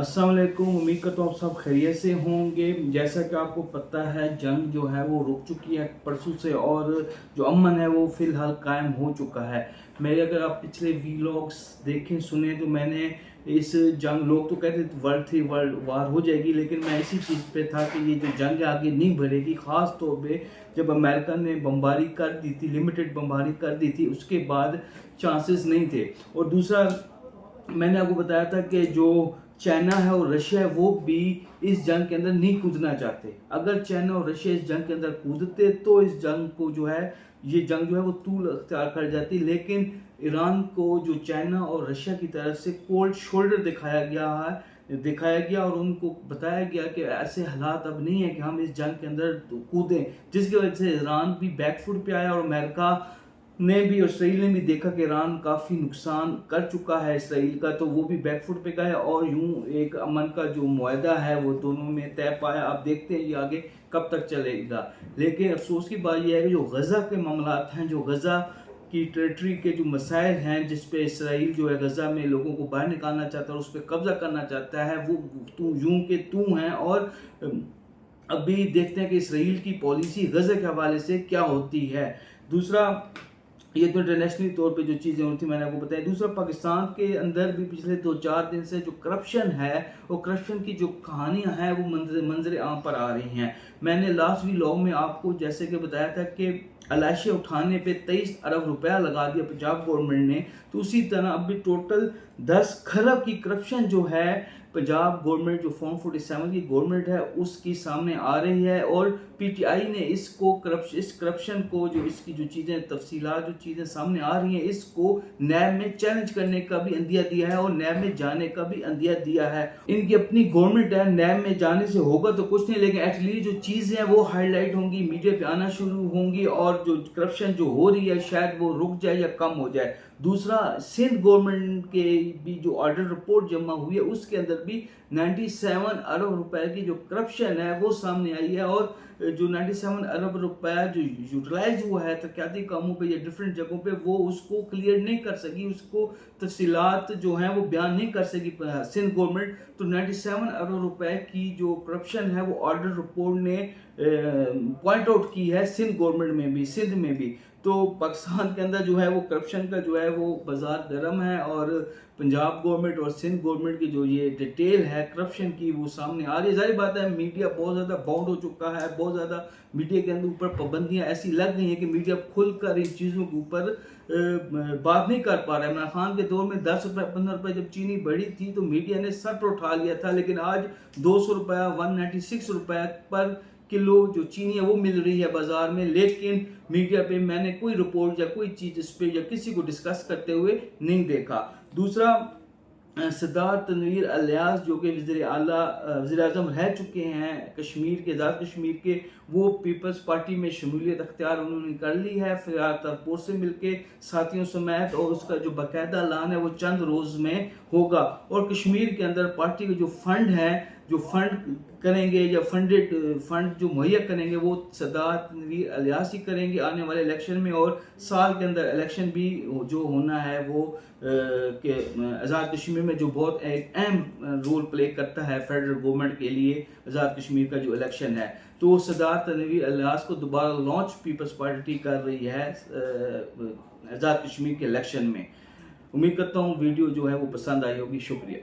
अस्सलाम वालेकुम। उम्मीद करता हूँ आप सब खैरियत से होंगे। जैसा कि आपको पता है, जंग जो है वो रुक चुकी है परसों से, और जो अमन है वो फ़िलहाल कायम हो चुका है। मेरे अगर आप पिछले वीलॉग्स देखें सुने तो मैंने इस जंग, लोग तो कहते वर्ल्ड वार हो जाएगी, लेकिन मैं इसी चीज़ पे था कि ये जो जंग आगे नहीं बढ़ेगी। ख़ास तौर पे जब अमेरिका ने बमबारी कर दी थी, लिमिटेड बमबारी कर दी थी, उसके बाद चांसेस नहीं थे। और दूसरा, मैंने आपको बताया था कि जो चाइना है और रशिया है वो भी इस जंग के अंदर नहीं कूदना चाहते। अगर चाइना और रशिया इस जंग के अंदर कूदते तो इस जंग को जो है, ये जंग जो है वो तूल अख्तियार कर जाती। लेकिन ईरान को जो चाइना और रशिया की तरफ से कोल्ड शोल्डर दिखाया गया और उनको बताया गया कि ऐसे हालात अब नहीं है कि हम इस जंग के अंदर कूदें, जिसकी वजह से ईरान भी बैकफुट पे आया और अमेरिका ने भी और इसराइल ने भी देखा कि ईरान काफ़ी नुकसान कर चुका है इसराइल का, तो वो भी बैकफुट पे गया और यूं एक अमन का जो मुआहदा है वो दोनों में तय पाया। अब देखते हैं ये आगे कब तक चलेगा। लेकिन अफसोस की बात यह है कि जो गज़ा के मामलात हैं, जो गज़ा की टेरिटरी के जो मसाइल हैं, जिस पे इसराइल जो है गज़ा में लोगों को बाहर निकालना चाहता है और उस पर कब्जा करना चाहता है, वो तू यूं के तू हैं। और अभी देखते हैं कि इसराइल की पॉलिसी गज़ा के हवाले से क्या होती है। दूसरा, ये तो इंटरनेशनली तौर पे जो चीज़ें होती मैंने आपको बताई। दूसरा, पाकिस्तान के अंदर भी पिछले 2-4 दिन से जो करप्शन है, वो करप्शन की जो कहानियां हैं वो मंजर आम पर आ रही हैं। मैंने लास्ट व्लॉग में आपको जैसे कि बताया था कि एलआईसी उठाने पे 23 अरब रुपया लगा दिया पंजाब गवर्नमेंट ने, तो उसी तरह अब भी टोटल 10 खरब की करप्शन जो है पंजाब गवर्नमेंट, जो फॉर्म 47 की गवर्नमेंट है, उसकी सामने आ रही है। और पीटीआई ने इस करप्शन को, जो इसकी जो चीज़ें तफसीलात जो चीज़ें सामने आ रही हैं, इसको नैब में चैलेंज करने का भी अंदिया दिया है और नैब में जाने का भी अंदिया दिया है। इनकी अपनी गवर्नमेंट है, नैब में जाने से होगा तो कुछ नहीं, लेकिन एटलीस्ट जो चीज़ें हैं वो हाईलाइट होंगी, मीडिया पे आना शुरू होंगी और जो करप्शन जो हो रही है शायद वो रुक जाए या कम हो जाए। दूसरा, सिंध गवर्नमेंट के भी जो ऑडिट रिपोर्ट जमा हुई है उसके अंदर भी 97 अरब रुपए की जो करप्शन है वो सामने आई है। और जो 97 अरब रुपया जो यूटिलाइज हुआ है तरक्याती कामों पे या डिफरेंट जगहों पे, वो उसको क्लियर नहीं कर सकी, उसको तफसीलात जो हैं वो बयान नहीं कर सकी सिंध गवर्नमेंट। तो 97 अरब रुपए की जो करप्शन है वो ऑडिट रिपोर्ट ने पॉइंट आउट की है सिंध गवर्नमेंट में भी, सिंध में भी। तो पाकिस्तान के अंदर जो है वो करप्शन का जो है वो बाजार गर्म है, और पंजाब गवर्नमेंट और सिंध गवर्नमेंट की जो ये डिटेल है करप्शन की वो सामने आ रही है। जाहिर बात है मीडिया बहुत ज़्यादा बाउंड हो चुका है, बहुत ज़्यादा मीडिया के अंदर ऊपर पाबंदियां ऐसी लग गई हैं कि मीडिया खुलकर इन चीज़ों के ऊपर बात नहीं कर पा रहा है। इमरान खान के दौर में 10 रुपये 15 रुपये जब चीनी बढ़ी थी तो मीडिया ने सर पर उठा लिया था, लेकिन आज 200 रुपया 196 रुपये पर किलो जो चीनी है वो मिल रही है बाजार में। लेकिन मीडिया पे मैंने कोई रिपोर्ट या कोई चीज़ इस पे या किसी को डिस्कस करते हुए नहीं देखा। दूसरा, सरदार तनवीर अलियास जो कि वज़ीर आज़म रह चुके हैं कश्मीर के, आज़ाद कश्मीर के, वो पीपल्स पार्टी में शमूलियत अख्तियार उन्होंने कर ली है फ़िरार तरपोर से मिलके साथियों समेत, और उसका जो बाकायदा ऐलान है वो चंद रोज़ में होगा। और कश्मीर के अंदर पार्टी के जो फंड है, जो फंड करेंगे या फंड जो मुहैया करेंगे वो सरदार तनवीर अलियास ही करेंगे आने वाले इलेक्शन में। और साल के अंदर इलेक्शन भी जो होना है वो के आज़ाद कश्मीर में जो बहुत एक अहम रोल प्ले करता है फेडरल गवर्नमेंट के लिए, आज़ाद कश्मीर का जो इलेक्शन है, तो सरदार तनवीर अलियास को दोबारा लॉन्च पीपल्स पार्टी कर रही है आज़ाद कश्मीर के इलेक्शन में। उम्मीद करता हूँ वीडियो जो है वो पसंद आई होगी। शुक्रिया।